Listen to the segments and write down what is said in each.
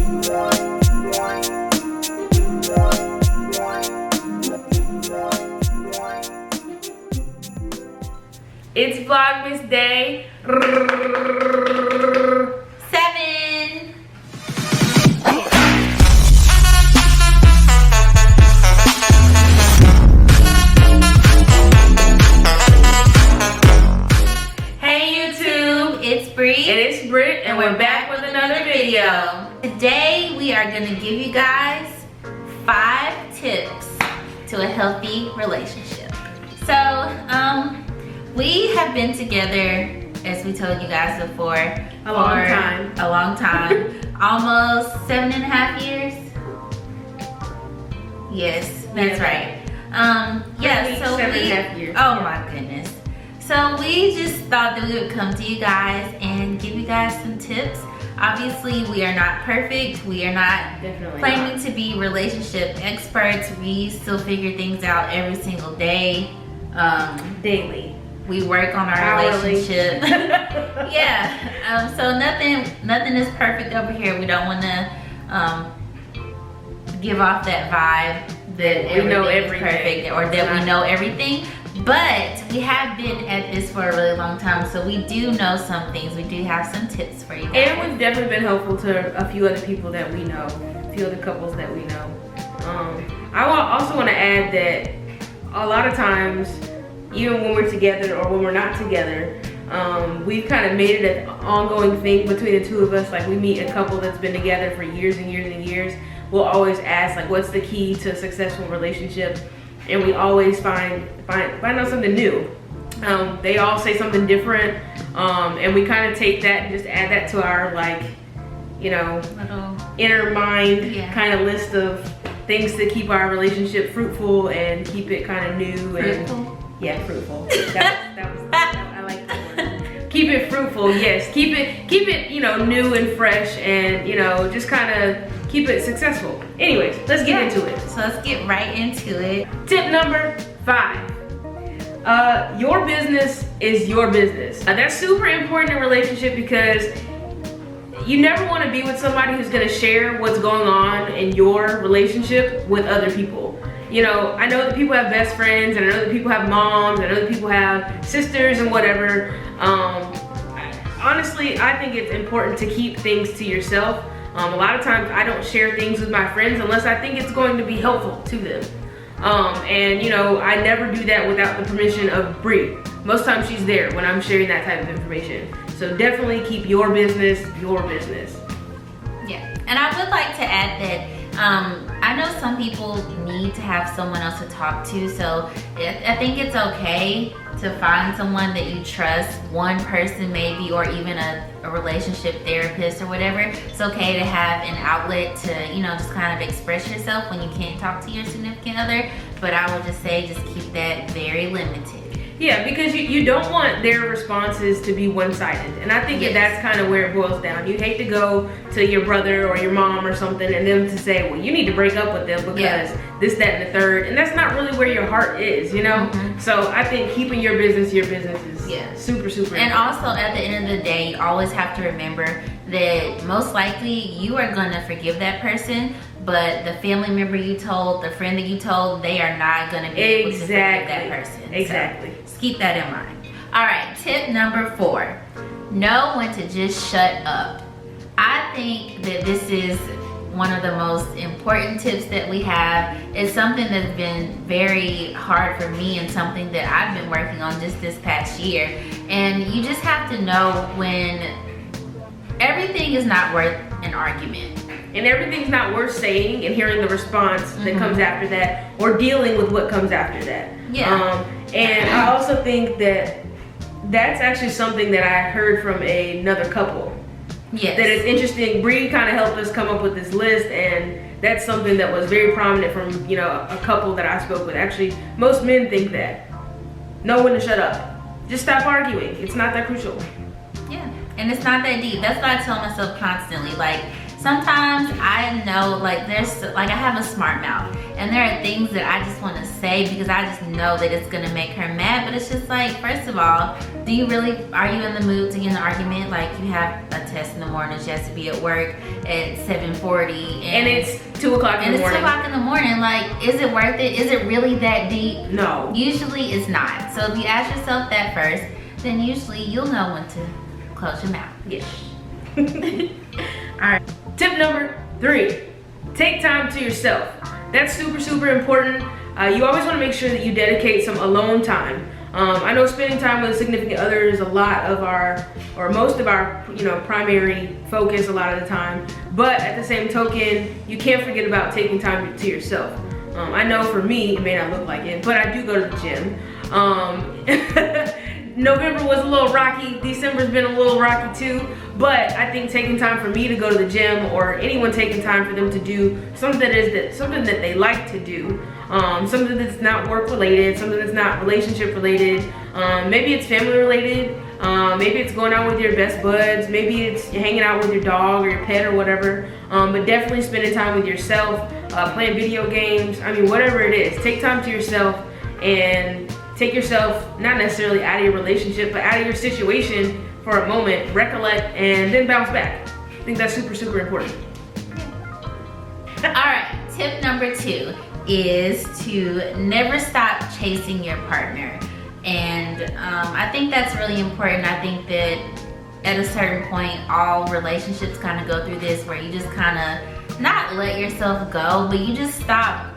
It's Vlogmas day 7. Hey YouTube, it's Bree. And it's Britt, and we're back with another video. Today we are gonna give you guys 5 tips to a healthy relationship. So, we have been together, as we told you guys before, a long time. Almost 7.5 years. Yes, that's right. Yeah, so 7.5 years. Oh my goodness. So we just thought that we would come to you guys and give you guys some tips. Obviously, we are not perfect. We are not claiming to be relationship experts. We still figure things out every single day. Daily. We work on our relationship. Yeah. So nothing is perfect over here. We don't want to give off that vibe that we know everything is perfect or that we know everything. But we have been at this for a really long time, so we do know some things. We do have some tips for you guys. And we've definitely been helpful to a few other people that we know, a few other couples that we know. I also want to add that a lot of times, even when we're together or when we're not together, we've kind of made it an ongoing thing between the two of us. Like, we meet a couple that's been together for years and years and years. We'll always ask, like, what's the key to a successful relationship? And we always find out something new. They all say something different, and we kind of take that and just add that to our, like, you know, little inner mind kind of list of things to keep our relationship fruitful and keep it kind of new and fruitful. I like that word. Keep it fruitful, yes. Keep it, you know, new and fresh, and, you know, just kind of keep it successful. Anyways, let's get into it. So let's get right into it. Tip number 5. Your business is your business. That's super important in a relationship because you never want to be with somebody who's going to share what's going on in your relationship with other people. You know, I know that people have best friends, and I know that people have moms, and I know that people have sisters and whatever. Honestly, I think it's important to keep things to yourself. A lot of times I don't share things with my friends unless I think it's going to be helpful to them. And you know, I never do that without the permission of Bree. Most times she's there when I'm sharing that type of information. So definitely keep your business your business. Yeah, and I would like to add that I know some people need to have someone else to talk to, so I think it's okay to find someone that you trust, one person maybe, or even a relationship therapist or whatever. It's okay to have an outlet to, you know, just kind of express yourself when you can't talk to your significant other, but I would just say just keep that very limited. Yeah, because you don't want their responses to be one-sided. And I think that that's kind of where it boils down. You hate to go to your brother or your mom or something and them to say, well, you need to break up with them because this, that, and the third. And that's not really where your heart is, you know? So I think keeping your business is super, super And important. also, at the end of the day, you always have to remember that most likely you are going to forgive that person, but the family member you told, the friend that you told, they are not going to be able to forgive that person. Exactly. So just keep that in mind. All right, tip number 4. Know when to just shut up. I think that this is one of the most important tips that we have. It's something that's been very hard for me and something that I've been working on just this past year. And you just have to know when everything is not worth an argument. And everything's not worth saying and hearing the response that comes after that, or dealing with what comes after that. And I also think that that's actually something that I heard from another couple. That is interesting. Bree kind of helped us come up with this list, and that's something that was very prominent from, you know, a couple that I spoke with. Actually, most men think that. Know when to shut up. Just stop arguing. It's not that crucial. Yeah, and it's not that deep. That's what I tell myself constantly. Like, sometimes I know, like, I have a smart mouth, and there are things that I just want to say because I just know that it's gonna make her mad. But it's just like, first of all, are you in the mood to get in an argument? Like you have a test in the morning, she has to be at work at 7:40 and it's 2 o'clock in the morning. And it's 2 o'clock in the morning. Like, is it worth it? Is it really that deep? No. Usually it's not. So if you ask yourself that first, then usually you'll know when to close your mouth. Yes. All right. Tip number 3, take time to yourself. That's super, super important. You always want to make sure that you dedicate some alone time. I know spending time with a significant other is a lot of our, or most of our, primary focus a lot of the time. But at the same token, you can't forget about taking time to yourself. I know for me, it may not look like it, but I do go to the gym. November was a little rocky. December's been a little rocky too. But I think taking time for me to go to the gym, or anyone taking time for them to do something that they like to do, something that's not work related, something that's not relationship related, maybe it's family related, maybe it's going out with your best buds, maybe it's hanging out with your dog or your pet or whatever, but definitely spending time with yourself, playing video games. I mean, whatever it is, take time to yourself and take yourself not necessarily out of your relationship, but out of your situation for a moment, recollect, and then bounce back. I think that's super, super important. All right, tip number 2 is to never stop chasing your partner. And I think that's really important. I think that at a certain point, all relationships kind of go through this, where you just kind of not let yourself go, but you just stop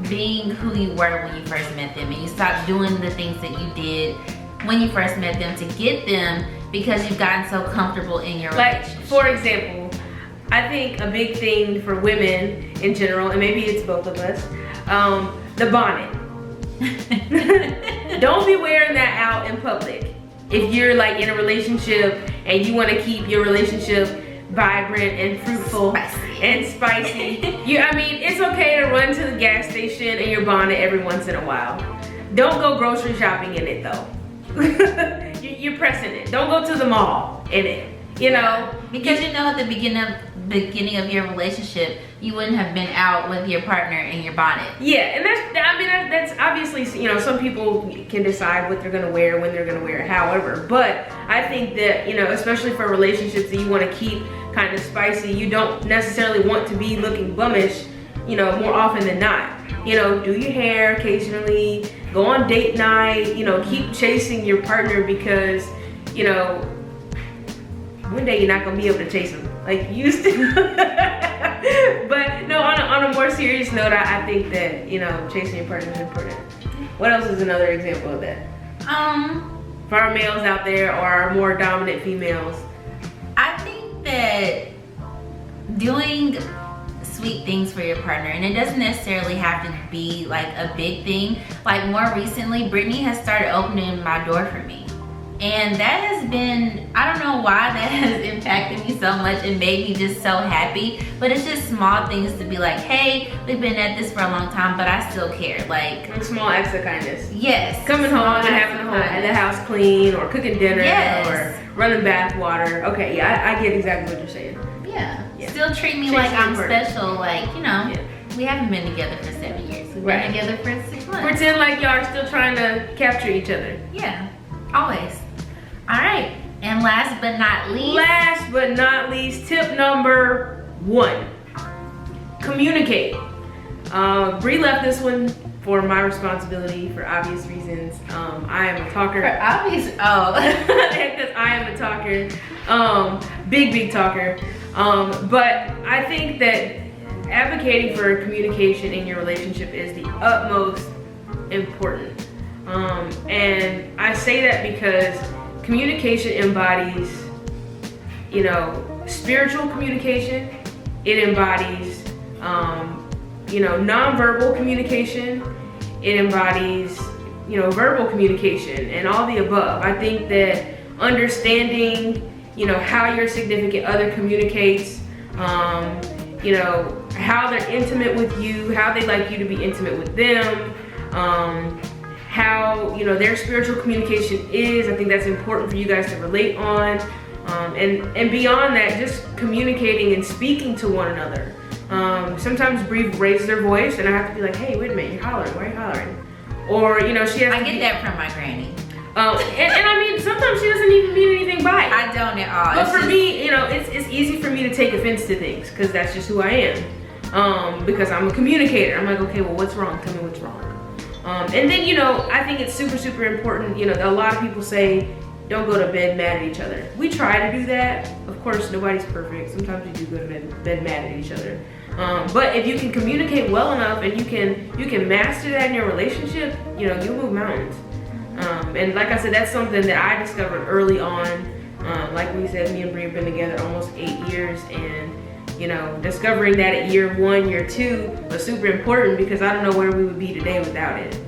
being who you were when you first met them, and you stop doing the things that you did when you first met them to get them, because you've gotten so comfortable in your relationship. Like, for example, I think a big thing for women in general, and maybe it's both of us, the bonnet. Don't be wearing that out in public. If you're like in a relationship and you want to keep your relationship vibrant and fruitful and spicy, I mean, it's okay to run to the gas station in your bonnet every once in a while. Don't go grocery shopping in it though. You're pressing it. Don't go to the mall in it. Because at the beginning of your relationship, you wouldn't have been out with your partner in your bonnet. Yeah, and that's obviously, some people can decide what they're gonna wear, when they're gonna wear it, however. But I think that, especially for relationships that you want to keep kind of spicy, you don't necessarily want to be looking bummish, more often than not. Do your hair occasionally, go on date night, keep chasing your partner, because, one day you're not gonna be able to chase them like you used to. But no, on a more serious note, I think that, chasing your partner is important. What else is another example of that? For our males out there, or our more dominant females. I think that doing sweet things for your partner, and it doesn't necessarily have to be like a big thing. Like more recently, Brittany has started opening my door for me. And that has been, I don't know why that has impacted me so much and made me just so happy. But it's just small things to be like, hey, we've been at this for a long time, but I still care. Like small acts of kindness. Yes. Coming home and having the house clean, or cooking dinner, or running bath water. Okay, yeah, I get exactly what you're saying. Yeah. Still treat me like I'm special. Like, we haven't been together for 7 years. We've been together for 6 months. Pretend like y'all are still trying to capture each other. Yeah, always. All right, and last but not least, tip number 1, communicate. Bree left this one for my responsibility for obvious reasons. I am a talker. For obvious, because I am a talker, big talker. But I think that advocating for communication in your relationship is the utmost important. And I say that because communication embodies, spiritual communication. It embodies, nonverbal communication. It embodies, verbal communication, and all the above. I think that understanding, how your significant other communicates, how they're intimate with you, how they like you to be intimate with them, how their spiritual communication is. I think that's important for you guys to relate on, and beyond that, just communicating and speaking to one another. Sometimes Bree raises her voice and I have to be like, hey, wait a minute, you're hollering, why are you hollering? Or she has I get that from my granny. And I mean, sometimes she doesn't even mean anything by it. I don't at all. But for me, you know, it's easy for me to take offense to things because that's just who I am. Because I'm a communicator. I'm like, okay, well, what's wrong? Tell me what's wrong. And then, you know, I think it's super, super important. You know, a lot of people say, don't go to bed mad at each other. We try to do that. Of course, nobody's perfect. Sometimes we do go to bed mad at each other. But if you can communicate well enough and you can master that in your relationship, you know, you'll move mountains. And like I said, that's something that I discovered early on. Like we said, me and Bree have been together almost 8 years, and you know, discovering that at year 1, year 2 was super important because I don't know where we would be today without it.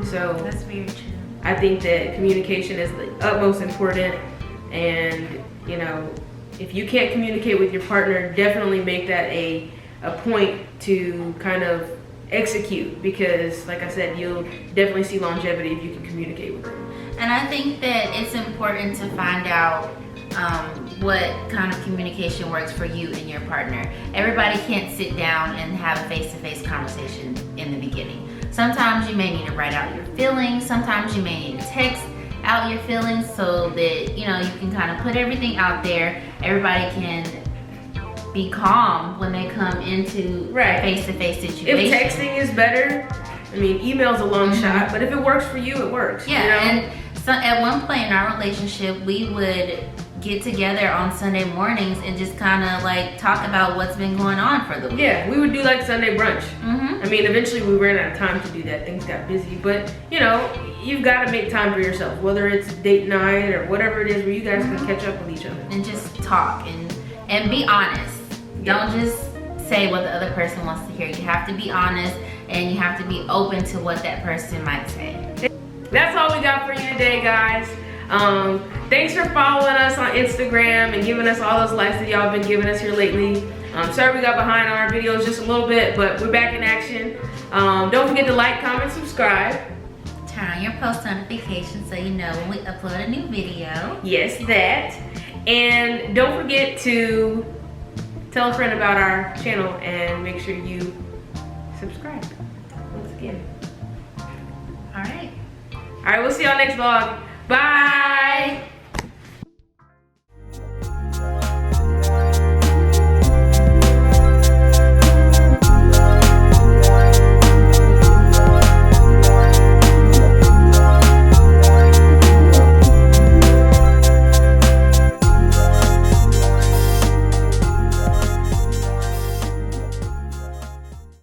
So that's very true. I think that communication is the utmost important, and you know, if you can't communicate with your partner, definitely make that a point to kind of execute, because like I said, you'll definitely see longevity if you can communicate with them. And I think that it's important to find out what kind of communication works for you and your partner. Everybody can't sit down and have a face-to-face conversation in the beginning. Sometimes you may need to write out your feelings. Sometimes you may need to text out your feelings so that, you know, you can kind of put everything out there. Everybody can be calm when they come into a face-to-face situation. If texting is better, I mean, email's a long shot, but if it works for you, it works. Yeah, you know? and so at one point in our relationship, we would get together on Sunday mornings and just kind of like talk about what's been going on for the week. Yeah, we would do like Sunday brunch. I mean, eventually we ran out of time to do that. Things got busy, but you know, you've got to make time for yourself, whether it's date night or whatever it is where you guys can catch up with each other. And just talk and be honest. Don't just say what the other person wants to hear. You have to be honest, and you have to be open to what that person might say. That's all we got for you today, guys. Thanks for following us on Instagram and giving us all those likes that y'all been giving us here lately. Sorry we got behind on our videos just a little bit, but we're back in action. Don't forget to like, comment, subscribe. Turn on your post notifications so you know when we upload a new video. Yes, that. And don't forget to tell a friend about our channel and make sure you subscribe once again. All right. All right, we'll see y'all next vlog. Bye.